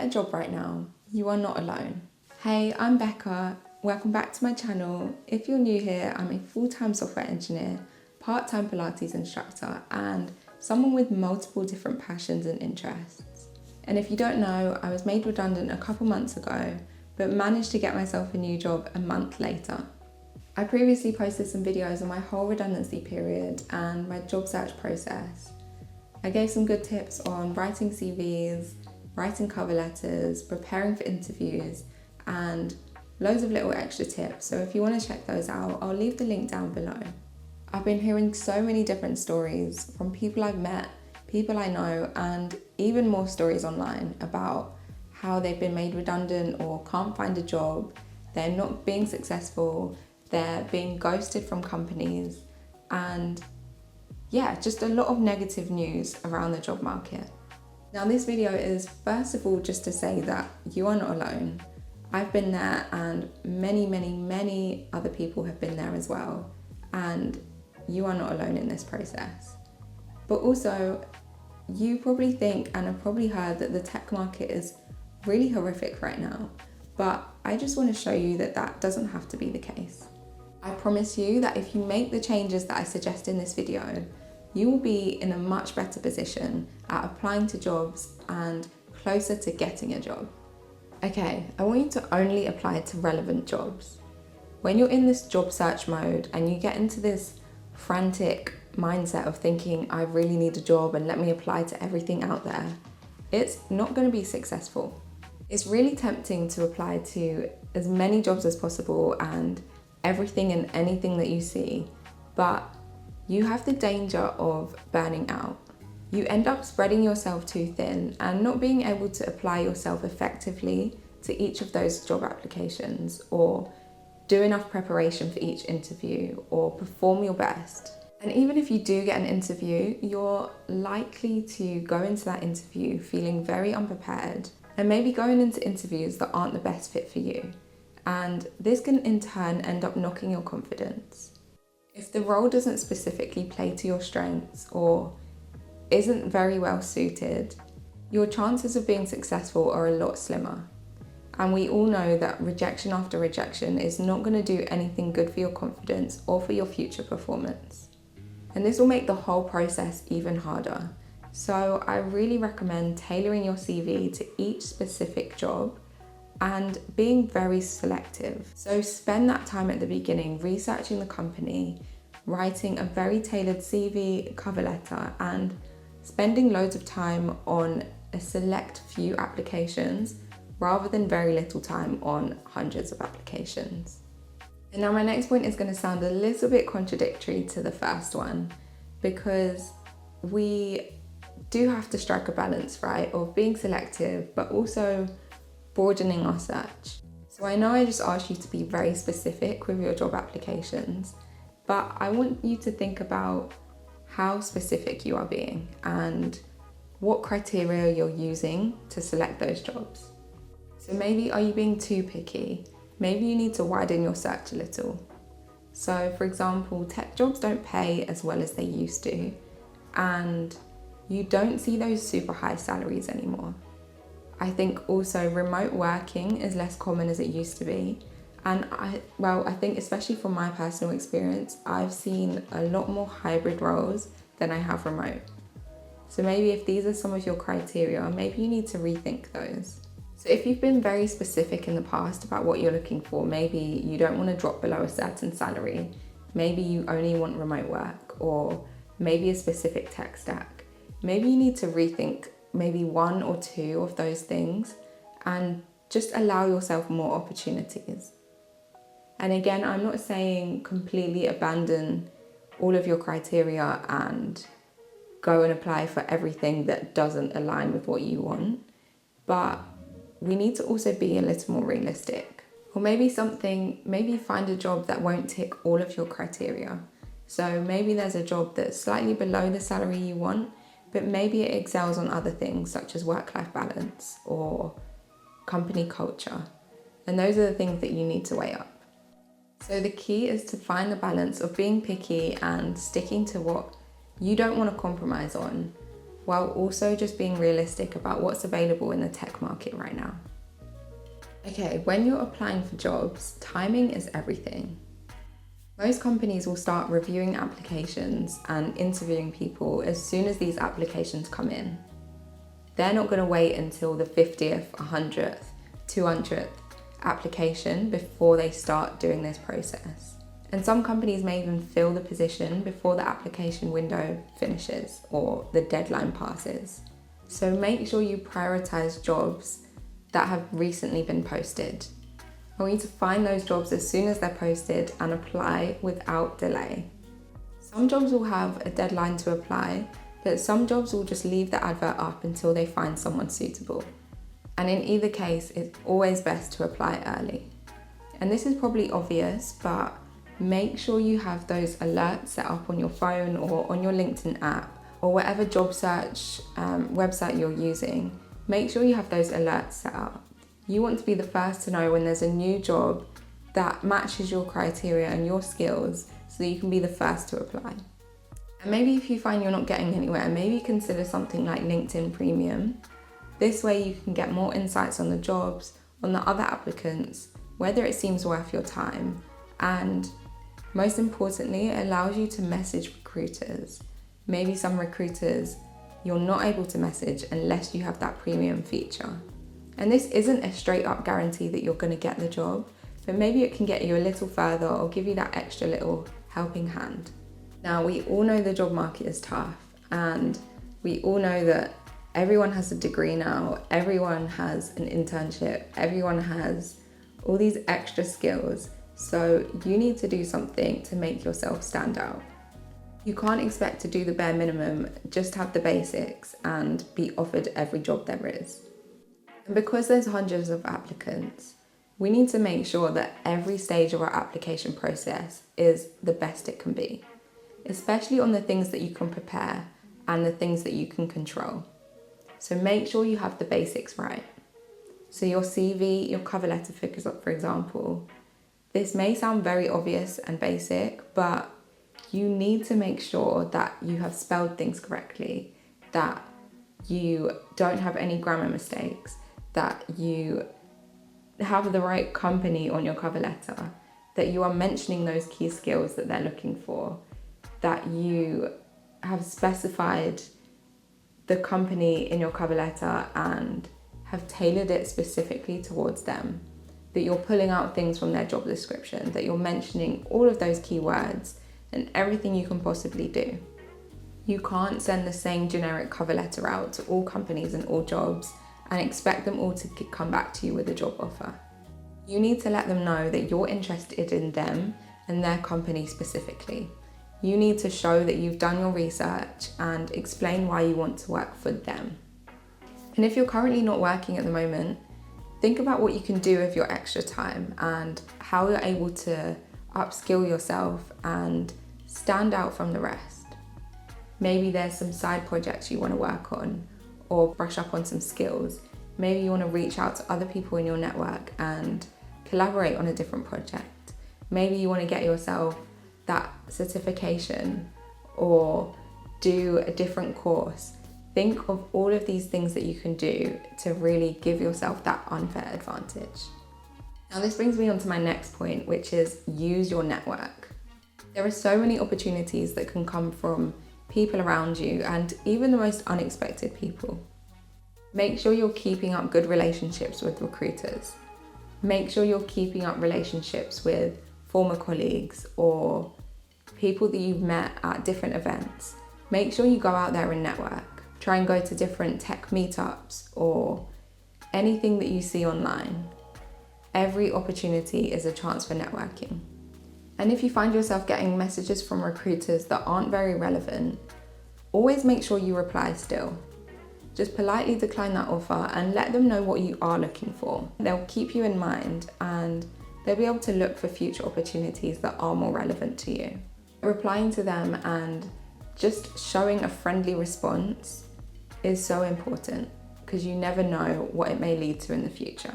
get a job right now, you are not alone. Hey, I'm Becca. Welcome back to my channel. If you're new here, I'm a full-time software engineer, part-time Pilates instructor, and someone with multiple different passions and interests. And if you don't know, I was made redundant a couple months ago, but managed to get myself a new job a month later. I previously posted some videos on my whole redundancy period and my job search process. I gave some good tips on writing CVs, writing cover letters, preparing for interviews, and loads of little extra tips. So if you want to check those out, I'll leave the link down below. I've been hearing so many different stories from people I've met, people I know, and even more stories online about how they've been made redundant or can't find a job, they're not being successful, they're being ghosted from companies, and yeah, just a lot of negative news around the job market. Now this video is first of all just to say that you are not alone. I've been there and many other people have been there as well, and you are not alone in this process. But also, you probably think and have probably heard that the tech market is really horrific right now, but I just want to show you that that doesn't have to be the case. I promise you that if you make the changes that I suggest in this video, you will be in a much better position at applying to jobs and closer to getting a job. Okay, I want you to only apply to relevant jobs. When you're in this job search mode and you get into this frantic mindset of thinking, I really need a job and let me apply to everything out there, it's not going to be successful. It's really tempting to apply to as many jobs as possible and everything and anything that you see, but you have the danger of burning out. You end up spreading yourself too thin and not being able to apply yourself effectively to each of those job applications, or do enough preparation for each interview, or perform your best. And even if you do get an interview, you're likely to go into that interview feeling very unprepared and maybe going into interviews that aren't the best fit for you. And this can in turn end up knocking your confidence. If the role doesn't specifically play to your strengths or isn't very well suited, your chances of being successful are a lot slimmer. And we all know that rejection after rejection is not going to do anything good for your confidence or for your future performance. And this will make the whole process even harder. So I really recommend tailoring your CV to each specific job and being very selective. So spend that time at the beginning researching the company, writing a very tailored CV, cover letter, and spending loads of time on a select few applications rather than very little time on hundreds of applications. And now my next point is going to sound a little bit contradictory to the first one, because we do have to strike a balance, right, of being selective but also broadening our search. So I know I just asked you to be very specific with your job applications, but I want you to think about how specific you are being and what criteria you're using to select those jobs. So maybe are you being too picky? Maybe you need to widen your search a little. So for example, tech jobs don't pay as well as they used to, and you don't see those super high salaries anymore. I think also remote working is less common as it used to be. And I think especially from my personal experience, I've seen a lot more hybrid roles than I have remote. So maybe if these are some of your criteria, maybe you need to rethink those. So if you've been very specific in the past about what you're looking for, maybe you don't want to drop below a certain salary, maybe you only want remote work, or maybe a specific tech stack, maybe you need to rethink maybe one or two of those things and just allow yourself more opportunities. And again, I'm not saying completely abandon all of your criteria and go and apply for everything that doesn't align with what you want, but we need to also be a little more realistic. Or maybe find a job that won't tick all of your criteria. So maybe there's a job that's slightly below the salary you want, but maybe it excels on other things such as work-life balance or company culture. And those are the things that you need to weigh up. So the key is to find the balance of being picky and sticking to what you don't want to compromise on, while also just being realistic about what's available in the tech market right now. Okay, when you're applying for jobs, timing is everything. Most companies will start reviewing applications and interviewing people as soon as these applications come in. They're not going to wait until the 50th, 100th, 200th application before they start doing this process. And some companies may even fill the position before the application window finishes or the deadline passes. So make sure you prioritize jobs that have recently been posted. I want you to find those jobs as soon as they're posted and apply without delay. Some jobs will have a deadline to apply, but some jobs will just leave the advert up until they find someone suitable. And in either case, it's always best to apply early. And this is probably obvious, but make sure you have those alerts set up on your phone or on your LinkedIn app or whatever job search website you're using. Make sure you have those alerts set up. You want to be the first to know when there's a new job that matches your criteria and your skills so that you can be the first to apply. And maybe if you find you're not getting anywhere, maybe consider something like LinkedIn Premium. This way you can get more insights on the jobs, on the other applicants, whether it seems worth your time, and most importantly, it allows you to message recruiters. Maybe some recruiters you're not able to message unless you have that premium feature. And this isn't a straight up guarantee that you're going to get the job, but maybe it can get you a little further or give you that extra little helping hand. Now, we all know the job market is tough, and we all know that everyone has a degree now, everyone has an internship, everyone has all these extra skills. So you need to do something to make yourself stand out. You can't expect to do the bare minimum, just have the basics and be offered every job there is. And because there's hundreds of applicants, we need to make sure that every stage of our application process is the best it can be, especially on the things that you can prepare and the things that you can control. So make sure you have the basics right. So your CV, your cover letter, for example, this may sound very obvious and basic, but you need to make sure that you have spelled things correctly, that you don't have any grammar mistakes, that you have the right company on your cover letter, that you are mentioning those key skills that they're looking for, that you have specified the company in your cover letter and have tailored it specifically towards them, that you're pulling out things from their job description, that you're mentioning all of those keywords and everything you can possibly do. You can't send the same generic cover letter out to all companies and all jobs and expect them all to come back to you with a job offer. You need to let them know that you're interested in them and their company specifically. You need to show that you've done your research and explain why you want to work for them. And if you're currently not working at the moment, think about what you can do with your extra time and how you're able to upskill yourself and stand out from the rest. Maybe there's some side projects you want to work on or brush up on some skills. Maybe you want to reach out to other people in your network and collaborate on a different project. Maybe you want to get yourself that certification or do a different course. Think of all of these things that you can do to really give yourself that unfair advantage. Now this brings me on to my next point, which is use your network. There are so many opportunities that can come from people around you and even the most unexpected people. Make sure you're keeping up good relationships with recruiters. Make sure you're keeping up relationships with former colleagues or people that you've met at different events. Make sure you go out there and network. Try and go to different tech meetups or anything that you see online. Every opportunity is a chance for networking. And if you find yourself getting messages from recruiters that aren't very relevant, always make sure you reply still. Just politely decline that offer and let them know what you are looking for. They'll keep you in mind and they'll be able to look for future opportunities that are more relevant to you. Replying to them and just showing a friendly response is so important because you never know what it may lead to in the future.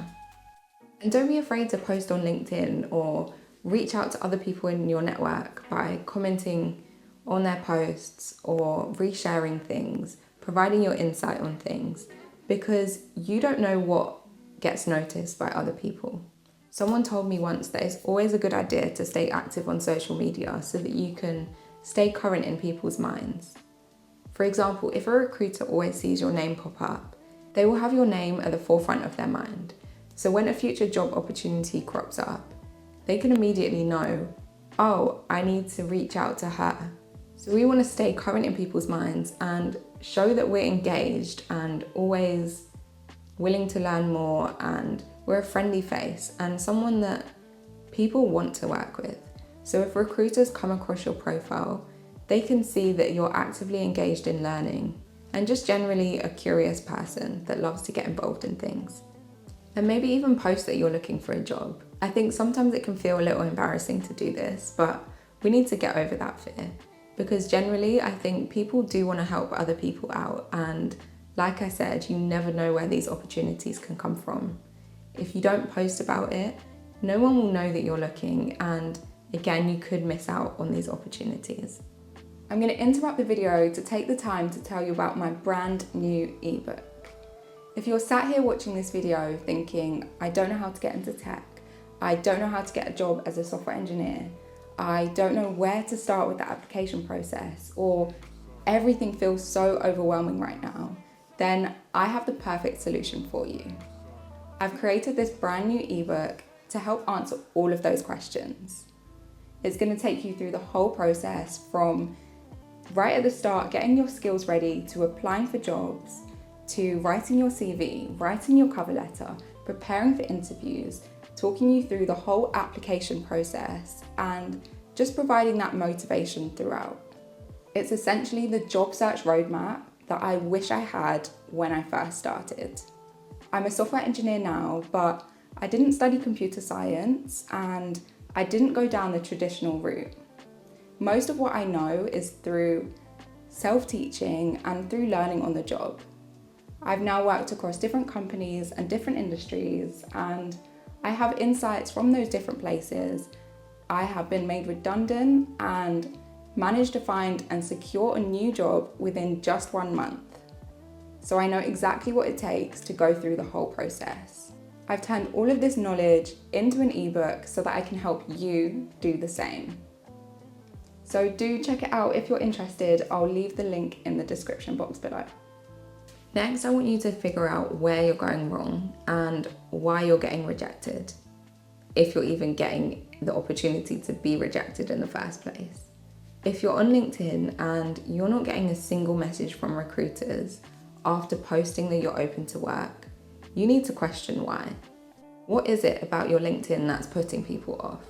And don't be afraid to post on LinkedIn or reach out to other people in your network by commenting on their posts or resharing things, providing your insight on things, because you don't know what gets noticed by other people. Someone told me once that it's always a good idea to stay active on social media so that you can stay current in people's minds. For example, if a recruiter always sees your name pop up, they will have your name at the forefront of their mind. So when a future job opportunity crops up, they can immediately know, oh, I need to reach out to her. So we want to stay current in people's minds and show that we're engaged and always willing to learn more, and we're a friendly face and someone that people want to work with. So if recruiters come across your profile, they can see that you're actively engaged in learning and just generally a curious person that loves to get involved in things. And maybe even post that you're looking for a job. I think sometimes it can feel a little embarrassing to do this, but we need to get over that fear, because generally I think people do want to help other people out, and like I said, you never know where these opportunities can come from. If you don't post about it, no one will know that you're looking, and again, you could miss out on these opportunities. I'm going to interrupt the video to take the time to tell you about my brand new ebook. If you're sat here watching this video thinking, I don't know how to get into tech, I don't know how to get a job as a software engineer, I don't know where to start with the application process, or everything feels so overwhelming right now, then I have the perfect solution for you. I've created this brand new ebook to help answer all of those questions. It's going to take you through the whole process from right at the start, getting your skills ready, to applying for jobs, to writing your CV, writing your cover letter, preparing for interviews, talking you through the whole application process, and just providing that motivation throughout. It's essentially the job search roadmap that I wish I had when I first started. I'm a software engineer now, but I didn't study computer science and I didn't go down the traditional route. Most of what I know is through self-teaching and through learning on the job. I've now worked across different companies and different industries, and I have insights from those different places. I have been made redundant and managed to find and secure a new job within just 1 month. So I know exactly what it takes to go through the whole process. I've turned all of this knowledge into an ebook so that I can help you do the same. So do check it out if you're interested. I'll leave the link in the description box below. Next, I want you to figure out where you're going wrong and why you're getting rejected, if you're even getting the opportunity to be rejected in the first place. If you're on LinkedIn and you're not getting a single message from recruiters after posting that you're open to work, you need to question why. What is it about your LinkedIn that's putting people off?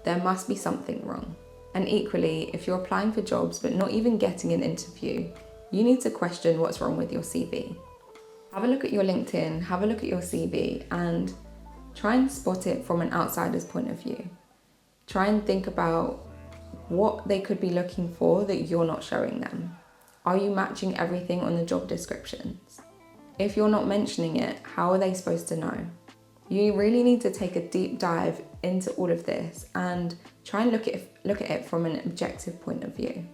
There must be something wrong. And equally, if you're applying for jobs but not even getting an interview, you need to question what's wrong with your CV. Have a look at your LinkedIn, have a look at your CV, and try and spot it from an outsider's point of view. Try and think about what they could be looking for that you're not showing them. Are you matching everything on the job descriptions? If you're not mentioning it, how are they supposed to know? You really need to take a deep dive into all of this and try and look at it from an objective point of view.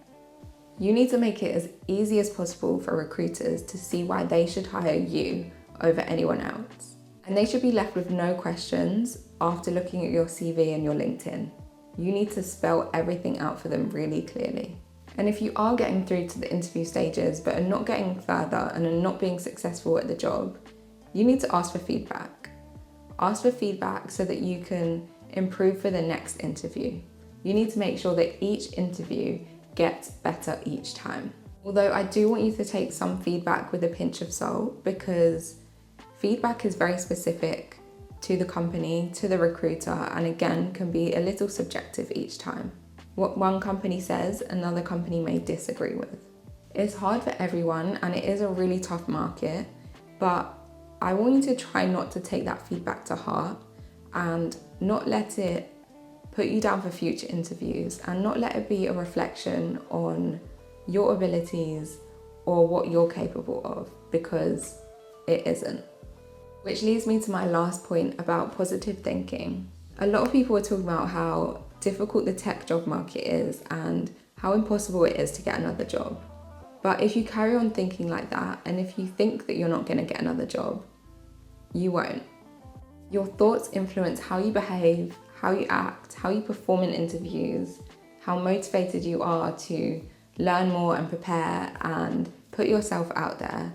You need to make it as easy as possible for recruiters to see why they should hire you over anyone else. And they should be left with no questions after looking at your CV and your LinkedIn. You need to spell everything out for them really clearly. And if you are getting through to the interview stages but are not getting further and are not being successful at the job, you need to ask for feedback. Ask for feedback so that you can improve for the next interview. You need to make sure that each interview gets better each time. Although I do want you to take some feedback with a pinch of salt, because feedback is very specific to the company, to the recruiter, and again can be a little subjective each time. What one company says, another company may disagree with. It's hard for everyone and it is a really tough market, but I want you to try not to take that feedback to heart and not let it put you down for future interviews, and not let it be a reflection on your abilities or what you're capable of, because it isn't. Which leads me to my last point about positive thinking. A lot of people are talking about how difficult the tech job market is and how impossible it is to get another job. But if you carry on thinking like that, and if you think that you're not going to get another job, you won't. Your thoughts influence how you behave, how you act, how you perform in interviews, how motivated you are to learn more and prepare and put yourself out there.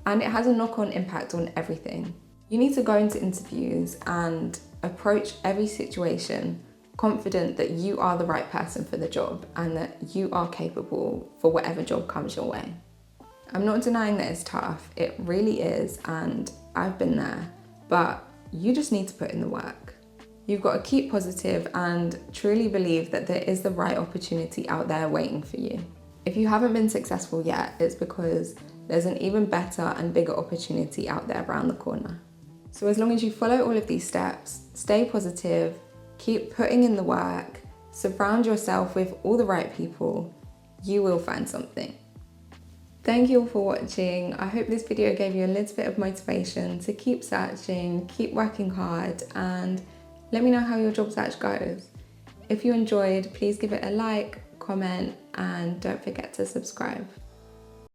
And it has a knock-on impact on everything. You need to go into interviews and approach every situation confident that you are the right person for the job and that you are capable for whatever job comes your way. I'm not denying that it's tough, it really is, and I've been there, but you just need to put in the work. You've got to keep positive and truly believe that there is the right opportunity out there waiting for you. If you haven't been successful yet, it's because there's an even better and bigger opportunity out there around the corner. So as long as you follow all of these steps, stay positive, keep putting in the work, surround yourself with all the right people, you will find something. Thank you all for watching. I hope this video gave you a little bit of motivation to keep searching, keep working hard, and let me know how your job search goes. If you enjoyed, please give it a like, comment, and don't forget to subscribe.